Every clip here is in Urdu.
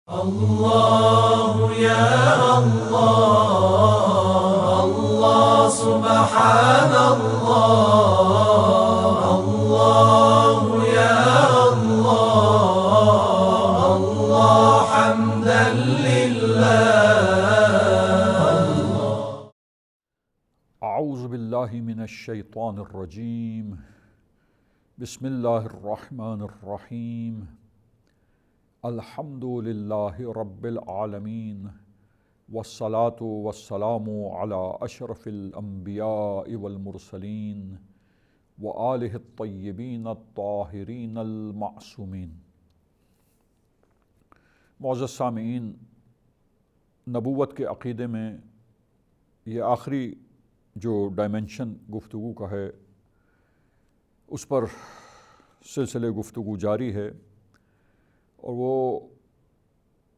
الله يا الله الله سبحان الله الله يا الله الله حمدا لله. اعوذ باللہ من الشیطان الرجیم. بسم اللہ الرحمن الرحیم. الحمد للہ رب العالمین والصلاة والسلام علی اشرف الانبیاء والمرسلین وآلہ الطیبین الطاہرین المعصومین. معزز سامعین، نبوت کے عقیدے میں یہ آخری جو ڈائمنشن گفتگو کا ہے اس پر سلسلے گفتگو جاری ہے، اور وہ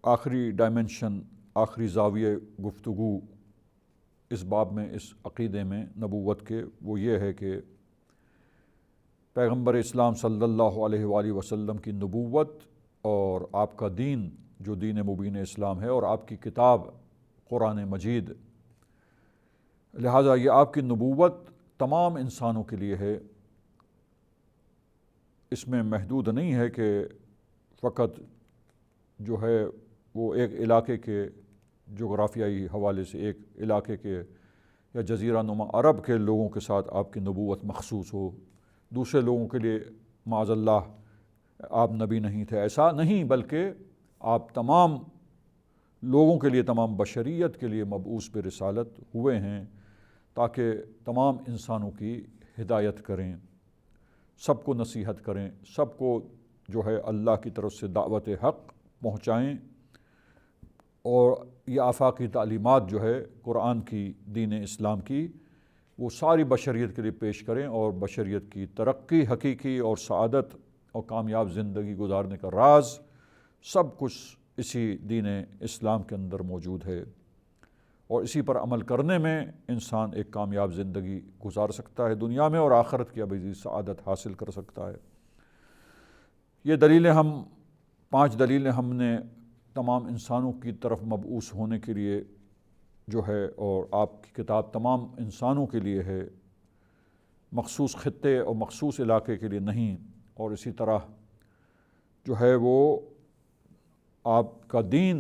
آخری ڈائمنشن، آخری زاویہ گفتگو اس باب میں، اس عقیدے میں نبوت کے، وہ یہ ہے کہ پیغمبر اسلام صلی اللہ علیہ وآلہ وسلم کی نبوت اور آپ کا دین جو دین مبین اسلام ہے، اور آپ کی کتاب قرآن مجید، لہٰذا یہ آپ کی نبوت تمام انسانوں کے لیے ہے. اس میں محدود نہیں ہے کہ فقط جو ہے وہ ایک علاقے کے جغرافیائی حوالے سے ایک علاقے کے یا جزیرہ نما عرب کے لوگوں کے ساتھ آپ کی نبوت مخصوص ہو، دوسرے لوگوں کے لیے معاذ اللہ آپ نبی نہیں تھے، ایسا نہیں، بلکہ آپ تمام لوگوں کے لیے، تمام بشریت کے لیے مبعوث برسالت ہوئے ہیں تاکہ تمام انسانوں کی ہدایت کریں، سب کو نصیحت کریں، سب کو جو ہے اللہ کی طرف سے دعوت حق پہنچائیں، اور یہ آفاقی تعلیمات جو ہے قرآن کی، دین اسلام کی، وہ ساری بشریت کے لیے پیش کریں، اور بشریت کی ترقی، حقیقی اور سعادت اور کامیاب زندگی گزارنے کا راز سب کچھ اسی دین اسلام کے اندر موجود ہے، اور اسی پر عمل کرنے میں انسان ایک کامیاب زندگی گزار سکتا ہے، دنیا میں اور آخرت کی ابدی سعادت حاصل کر سکتا ہے. یہ دلیلیں 5 دلیلیں ہم نے تمام انسانوں کی طرف مبعوث ہونے کے لیے جو ہے، اور آپ کی کتاب تمام انسانوں کے لیے ہے، مخصوص خطے اور مخصوص علاقے کے لیے نہیں. اور اسی طرح جو ہے وہ آپ کا دین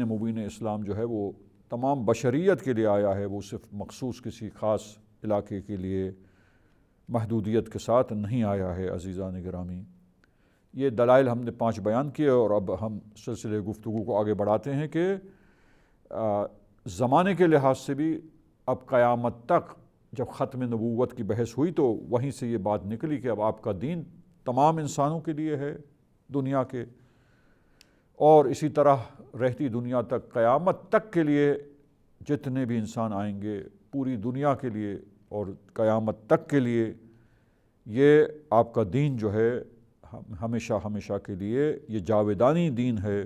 مبین اسلام جو ہے وہ تمام بشریت کے لیے آیا ہے، وہ صرف مخصوص کسی خاص علاقے کے لیے محدودیت کے ساتھ نہیں آیا ہے. عزیزان گرامی، یہ دلائل ہم نے 5 بیان کیے، اور اب ہم سلسلے گفتگو کو آگے بڑھاتے ہیں کہ زمانے کے لحاظ سے بھی اب قیامت تک جب ختم نبوت کی بحث ہوئی تو وہیں سے یہ بات نکلی کہ اب آپ کا دین تمام انسانوں کے لیے ہے دنیا کے، اور اسی طرح رہتی دنیا تک، قیامت تک کے لیے جتنے بھی انسان آئیں گے پوری دنیا کے لیے اور قیامت تک کے لیے یہ آپ کا دین جو ہے ہمیشہ ہمیشہ کے لیے یہ جاویدانی دین ہے.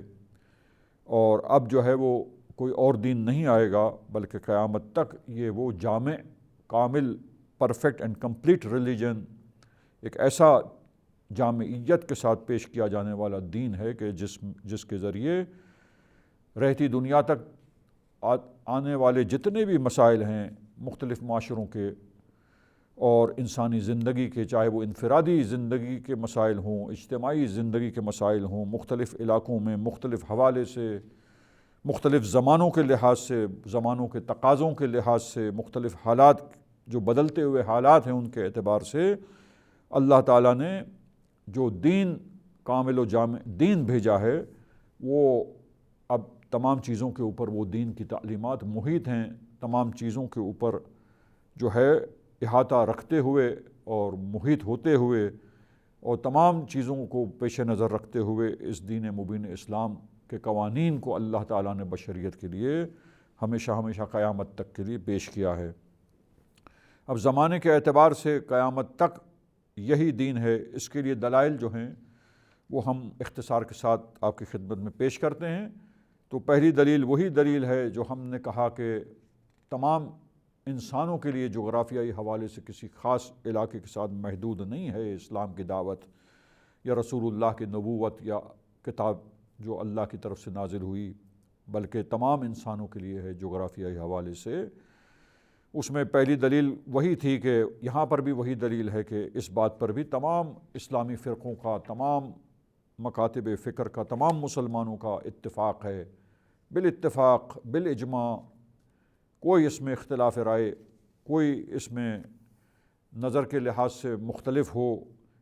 اور اب جو ہے وہ کوئی اور دین نہیں آئے گا، بلکہ قیامت تک یہ وہ جامع، کامل، پرفیکٹ اینڈ کمپلیٹ ریلیجن، ایک ایسا جامعیت کے ساتھ پیش کیا جانے والا دین ہے کہ جس کے ذریعے رہتی دنیا تک آنے والے جتنے بھی مسائل ہیں مختلف معاشروں کے اور انسانی زندگی کے، چاہے وہ انفرادی زندگی کے مسائل ہوں، اجتماعی زندگی کے مسائل ہوں، مختلف علاقوں میں مختلف حوالے سے، مختلف زمانوں کے لحاظ سے، زمانوں کے تقاضوں کے لحاظ سے، مختلف حالات جو بدلتے ہوئے حالات ہیں ان کے اعتبار سے اللہ تعالیٰ نے جو دین، کامل و جامع دین بھیجا ہے، وہ اب تمام چیزوں کے اوپر وہ دین کی تعلیمات محیط ہیں، تمام چیزوں کے اوپر جو ہے احاطہ رکھتے ہوئے اور محیط ہوتے ہوئے، اور تمام چیزوں کو پیش نظر رکھتے ہوئے اس دین مبین اسلام کے قوانین کو اللہ تعالیٰ نے بشریت کے لیے ہمیشہ ہمیشہ قیامت تک کے لیے پیش کیا ہے. اب زمانے کے اعتبار سے قیامت تک یہی دین ہے. اس کے لیے دلائل جو ہیں وہ ہم اختصار کے ساتھ آپ کی خدمت میں پیش کرتے ہیں. تو پہلی دلیل وہی دلیل ہے جو ہم نے کہا کہ تمام انسانوں کے لیے جغرافیائی حوالے سے کسی خاص علاقے کے ساتھ محدود نہیں ہے اسلام کی دعوت یا رسول اللہ کی نبوت یا کتاب جو اللہ کی طرف سے نازل ہوئی بلکہ تمام انسانوں کے لیے ہے جغرافیائی حوالے سے، اس میں پہلی دلیل وہی تھی کہ یہاں پر بھی وہی دلیل ہے کہ اس بات پر بھی تمام اسلامی فرقوں کا، تمام مکاتب فکر کا، تمام مسلمانوں کا اتفاق ہے، بالاتفاق بالاجماع، کوئی اس میں اختلاف رائے، کوئی اس میں نظر کے لحاظ سے مختلف ہو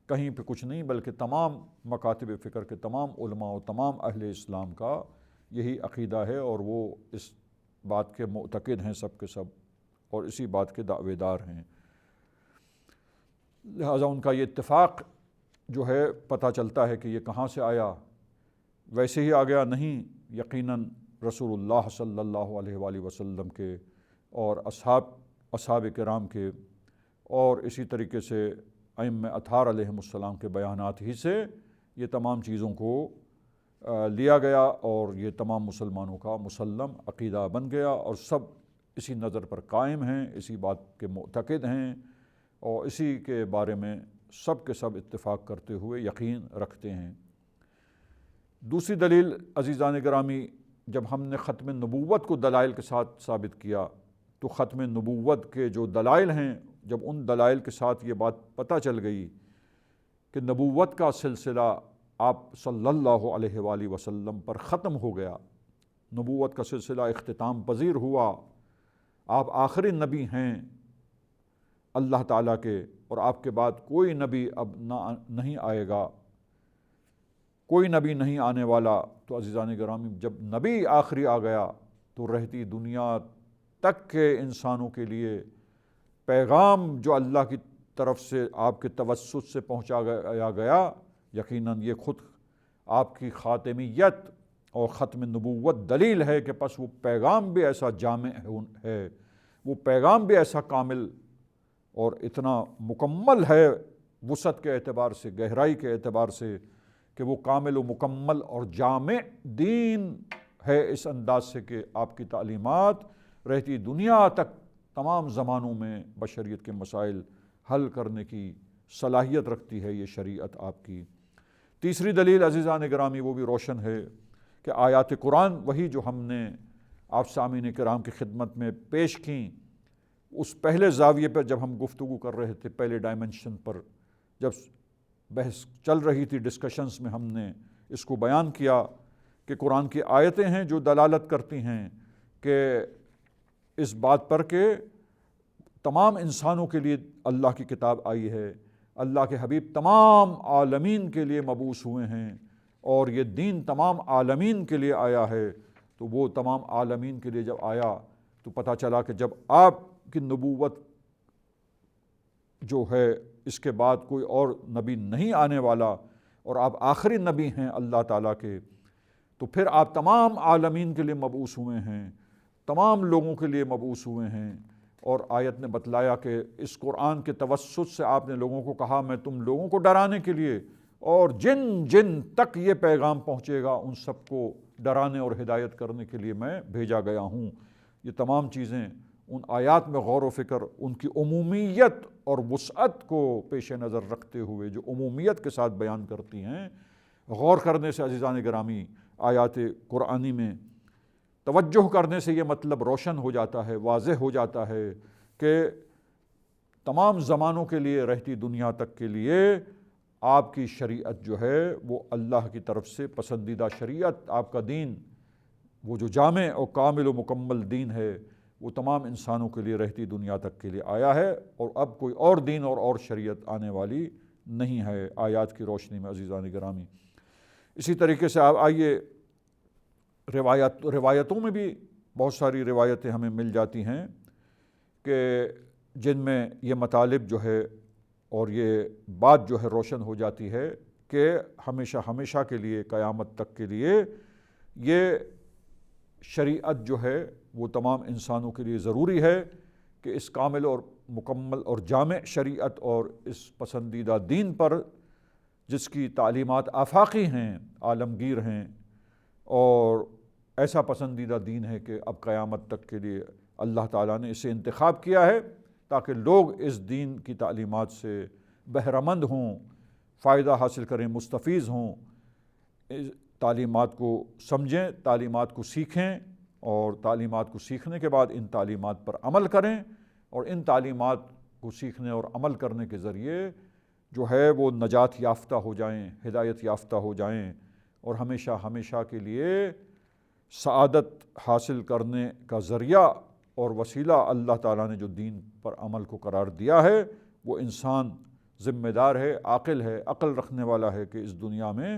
کہیں پہ کچھ نہیں، بلکہ تمام مکاتب فکر کے تمام علماء و تمام اہل اسلام کا یہی عقیدہ ہے، اور وہ اس بات کے معتقد ہیں سب کے سب، اور اسی بات کے دعوے دار ہیں۔ لہٰذا ان کا یہ اتفاق جو ہے پتہ چلتا ہے کہ یہ کہاں سے آیا، ویسے ہی آ گیا نہیں، یقیناً رسول اللہ صلی اللہ علیہ وآلہ وسلم کے اور اصحاب کرام کے اور اسی طریقے سے ائمہ اطہار علیہم السلام کے بیانات ہی سے یہ تمام چیزوں کو لیا گیا، اور یہ تمام مسلمانوں کا مسلم عقیدہ بن گیا، اور سب اسی نظر پر قائم ہیں، اسی بات کے معتقد ہیں، اور اسی کے بارے میں سب کے سب اتفاق کرتے ہوئے یقین رکھتے ہیں۔ دوسری دلیل عزیزان گرامی، جب ہم نے ختم نبوت کو دلائل کے ساتھ ثابت کیا تو ختم نبوت کے جو دلائل ہیں، جب ان دلائل کے ساتھ یہ بات پتہ چل گئی کہ نبوت کا سلسلہ آپ صلی اللہ علیہ وآلہ وسلم پر ختم ہو گیا، نبوت کا سلسلہ اختتام پذیر ہوا، آپ آخری نبی ہیں اللہ تعالیٰ کے، اور آپ کے بعد کوئی نبی اب نہیں آئے گا، کوئی نبی نہیں آنے والا، تو عزیزان گرامی جب نبی آخری آ گیا تو رہتی دنیا تک کے انسانوں کے لیے پیغام جو اللہ کی طرف سے آپ کے توسط سے پہنچایا گیا، یقیناً یہ خود آپ کی خاتمیت اور ختم نبوت دلیل ہے کہ پس وہ پیغام بھی ایسا جامع ہے، وہ پیغام بھی ایسا کامل اور اتنا مکمل ہے وسعت کے اعتبار سے، گہرائی کے اعتبار سے، کہ وہ کامل و مکمل اور جامع دین ہے، اس انداز سے کہ آپ کی تعلیمات رہتی دنیا تک تمام زمانوں میں بشریت کے مسائل حل کرنے کی صلاحیت رکھتی ہے یہ شریعت آپ کی۔ تیسری دلیل عزیزان گرامی وہ بھی روشن ہے کہ آیات قرآن وہی جو ہم نے آپ سامعین کرام کی خدمت میں پیش کیں، اس پہلے زاویے پر جب ہم گفتگو کر رہے تھے، پہلے ڈائمنشن پر جب بحث چل رہی تھی، ڈسکشنز میں ہم نے اس کو بیان کیا کہ قرآن کی آیتیں ہیں جو دلالت کرتی ہیں کہ اس بات پر کہ تمام انسانوں کے لیے اللہ کی کتاب آئی ہے، اللہ کے حبیب تمام عالمین کے لیے مبعوث ہوئے ہیں، اور یہ دین تمام عالمین کے لیے آیا ہے۔ تو وہ تمام عالمین کے لیے جب آیا تو پتہ چلا کہ جب آپ کی نبوت جو ہے اس کے بعد کوئی اور نبی نہیں آنے والا اور آپ آخری نبی ہیں اللہ تعالیٰ کے، تو پھر آپ تمام عالمین کے لیے مبعوث ہوئے ہیں، تمام لوگوں کے لیے مبعوث ہوئے ہیں۔ اور آیت نے بتلایا کہ اس قرآن کے توسط سے آپ نے لوگوں کو کہا میں تم لوگوں کو ڈرانے کے لیے، اور جن تک یہ پیغام پہنچے گا ان سب کو ڈرانے اور ہدایت کرنے کے لیے میں بھیجا گیا ہوں۔ یہ تمام چیزیں ان آیات میں غور و فکر، ان کی عمومیت اور وسعت کو پیش نظر رکھتے ہوئے جو عمومیت کے ساتھ بیان کرتی ہیں، غور کرنے سے عزیزان گرامی آیات قرآنی میں توجہ کرنے سے یہ مطلب روشن ہو جاتا ہے، واضح ہو جاتا ہے کہ تمام زمانوں کے لیے، رہتی دنیا تک کے لیے آپ کی شریعت جو ہے وہ اللہ کی طرف سے پسندیدہ شریعت، آپ کا دین وہ جو جامع اور کامل و مکمل دین ہے وہ تمام انسانوں کے لیے رہتی دنیا تک کے لیے آیا ہے، اور اب کوئی اور دین اور شریعت آنے والی نہیں ہے آیات کی روشنی میں عزیزان گرامی۔ اسی طریقے سے آپ آئیے روایتوں میں بھی بہت ساری روایتیں ہمیں مل جاتی ہیں کہ جن میں یہ مطالب جو ہے اور یہ بات جو ہے روشن ہو جاتی ہے کہ ہمیشہ کے لیے، قیامت تک کے لیے یہ شریعت جو ہے وہ تمام انسانوں کے لیے ضروری ہے کہ اس کامل اور مکمل اور جامع شریعت اور اس پسندیدہ دین پر، جس کی تعلیمات آفاقی ہیں، عالمگیر ہیں، اور ایسا پسندیدہ دین ہے کہ اب قیامت تک کے لیے اللہ تعالیٰ نے اسے انتخاب کیا ہے تاکہ لوگ اس دین کی تعلیمات سے بہرہ مند ہوں، فائدہ حاصل کریں، مستفیض ہوں، تعلیمات کو سمجھیں، تعلیمات کو سیکھیں، اور تعلیمات کو سیکھنے کے بعد ان تعلیمات پر عمل کریں، اور ان تعلیمات کو سیکھنے اور عمل کرنے کے ذریعے جو ہے وہ نجات یافتہ ہو جائیں، ہدایت یافتہ ہو جائیں، اور ہمیشہ ہمیشہ کے لیے سعادت حاصل کرنے کا ذریعہ اور وسیلہ اللہ تعالیٰ نے جو دین پر عمل کو قرار دیا ہے، وہ انسان ذمہ دار ہے، عاقل ہے، عقل رکھنے والا ہے کہ اس دنیا میں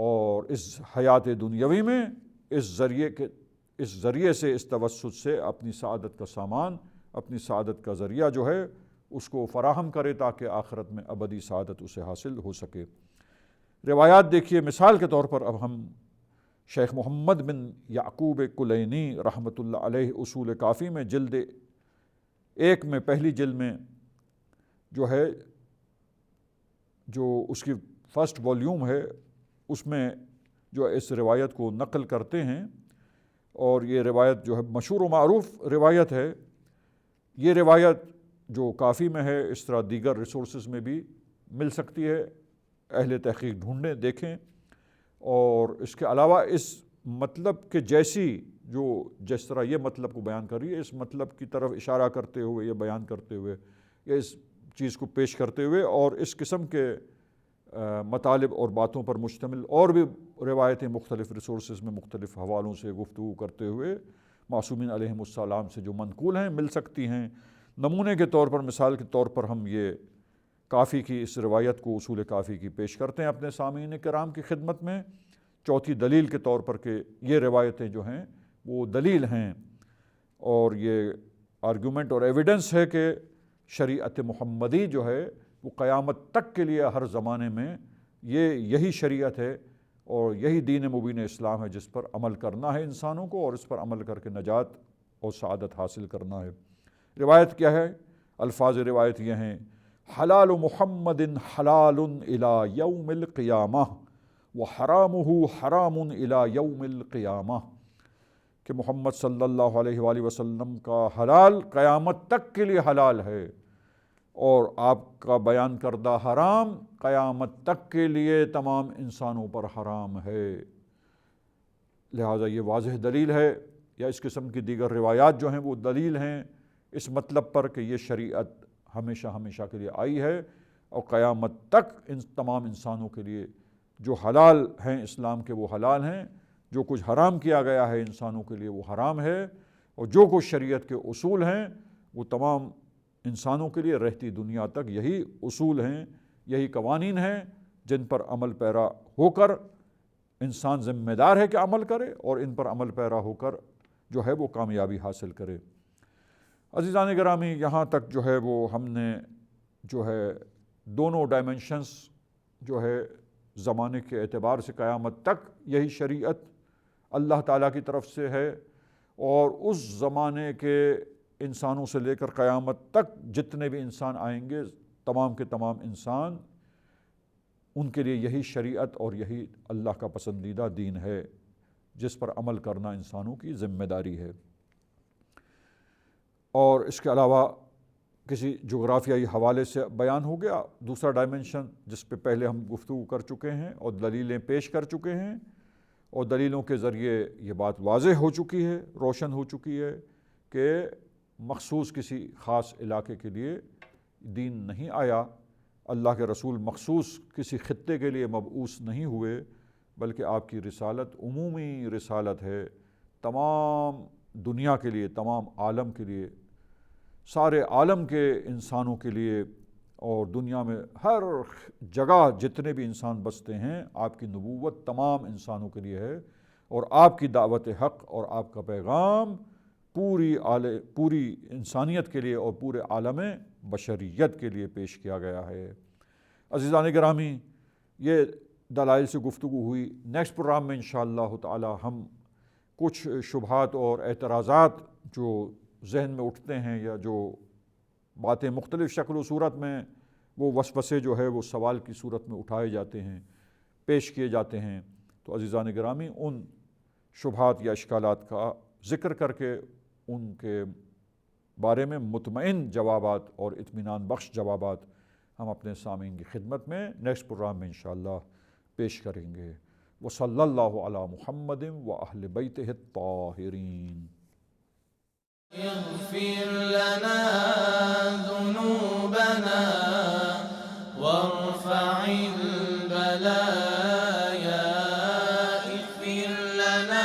اور اس حیات دنیاوی میں اس ذریعے سے، اس توسط سے اپنی سعادت کا سامان، اپنی سعادت کا ذریعہ جو ہے اس کو فراہم کرے، تاکہ آخرت میں ابدی سعادت اسے حاصل ہو سکے۔ روایات دیکھیے، مثال کے طور پر اب ہم شیخ محمد بن یعقوب کلینی رحمۃ اللہ علیہ اصول کافی میں جلد 1 میں، پہلی جلد میں جو ہے، جو اس کی فرسٹ والیوم ہے، اس میں جو اس روایت کو نقل کرتے ہیں، اور یہ روایت جو ہے مشہور و معروف روایت ہے۔ یہ روایت جو کافی میں ہے، اس طرح دیگر ریسورسز میں بھی مل سکتی ہے، اہل تحقیق ڈھونڈیں، دیکھیں۔ اور اس کے علاوہ اس مطلب کے جیسی جو جس طرح یہ مطلب کو بیان کر رہی ہے، اس مطلب کی طرف اشارہ کرتے ہوئے یا بیان کرتے ہوئے یا اس چیز کو پیش کرتے ہوئے اور اس قسم کے مطالب اور باتوں پر مشتمل اور بھی روایتیں مختلف ریسورسز میں مختلف حوالوں سے گفتگو کرتے ہوئے معصومین علیہم السلام سے جو منقول ہیں مل سکتی ہیں۔ نمونے کے طور پر، مثال کے طور پر ہم یہ کافی کی اس روایت کو، اصول کافی کی پیش کرتے ہیں اپنے سامعین کرام کی خدمت میں، چوتھی دلیل کے طور پر کہ یہ روایتیں جو ہیں وہ دلیل ہیں، اور یہ آرگومنٹ اور ایویڈنس ہے کہ شریعت محمدی جو ہے وہ قیامت تک کے لیے ہر زمانے میں یہی شریعت ہے اور یہی دین مبین اسلام ہے جس پر عمل کرنا ہے انسانوں کو، اور اس پر عمل کر کے نجات اور سعادت حاصل کرنا ہے۔ روایت کیا ہے؟ الفاظ روایت یہ ہیں: حلال محمد حلال الی یوم القیامہ وحرامہ حرام الی یوم القیامہ، کہ محمد صلی اللہ علیہ وآلہ وسلم کا حلال قیامت تک کے لیے حلال ہے، اور آپ کا بیان کردہ حرام قیامت تک کے لیے تمام انسانوں پر حرام ہے۔ لہٰذا یہ واضح دلیل ہے، یا اس قسم کی دیگر روایات جو ہیں وہ دلیل ہیں اس مطلب پر کہ یہ شریعت ہمیشہ ہمیشہ کے لیے آئی ہے، اور قیامت تک ان تمام انسانوں کے لیے جو حلال ہیں اسلام کے وہ حلال ہیں، جو کچھ حرام کیا گیا ہے انسانوں کے لیے وہ حرام ہے، اور جو کچھ شریعت کے اصول ہیں وہ تمام انسانوں کے لیے رہتی دنیا تک یہی اصول ہیں، یہی قوانین ہیں جن پر عمل پیرا ہو کر انسان ذمہ دار ہے کہ عمل کرے، اور ان پر عمل پیرا ہو کر جو ہے وہ کامیابی حاصل کرے۔ عزیزان گرامی، یہاں تک جو ہے وہ ہم نے جو ہے دونوں ڈائمنشنز جو ہے زمانے کے اعتبار سے قیامت تک یہی شریعت اللہ تعالیٰ کی طرف سے ہے، اور اس زمانے کے انسانوں سے لے کر قیامت تک جتنے بھی انسان آئیں گے، تمام کے تمام انسان، ان کے لیے یہی شریعت اور یہی اللہ کا پسندیدہ دین ہے جس پر عمل کرنا انسانوں کی ذمہ داری ہے۔ اور اس کے علاوہ کسی جغرافیائی حوالے سے بیان ہو گیا دوسرا ڈائمنشن جس پہ پہلے ہم گفتگو کر چکے ہیں اور دلیلیں پیش کر چکے ہیں، اور دلیلوں کے ذریعے یہ بات واضح ہو چکی ہے، روشن ہو چکی ہے کہ مخصوص کسی خاص علاقے کے لیے دین نہیں آیا، اللہ کے رسول مخصوص کسی خطے کے لیے مبعوث نہیں ہوئے، بلکہ آپ کی رسالت عمومی رسالت ہے، تمام دنیا کے لیے، تمام عالم کے لیے، سارے عالم کے انسانوں کے لیے، اور دنیا میں ہر جگہ جتنے بھی انسان بستے ہیں آپ کی نبوت تمام انسانوں کے لیے ہے، اور آپ کی دعوت حق اور آپ کا پیغام پوری انسانیت کے لیے اور پورے عالم بشریت کے لیے پیش کیا گیا ہے۔ عزیزان گرامی، یہ دلائل سے گفتگو ہوئی۔ نیکسٹ پروگرام میں انشاءاللہ تعالی ہم کچھ شبہات اور اعتراضات جو ذہن میں اٹھتے ہیں یا جو باتیں مختلف شکل و صورت میں وہ وسوسے جو ہے وہ سوال کی صورت میں اٹھائے جاتے ہیں، پیش کیے جاتے ہیں، تو عزیزان گرامی ان شبہات یا اشکالات کا ذکر کر کے ان کے بارے میں مطمئن جوابات اور اطمینان بخش جوابات ہم اپنے سامعین کی خدمت میں نیکسٹ پروگرام میں انشاءاللہ پیش کریں گے۔ وصلی اللہ علی محمد واہل بیتہ الطاہرین۔ اغفر لنا ذنوبنا وارفع البلايا، اغفر لنا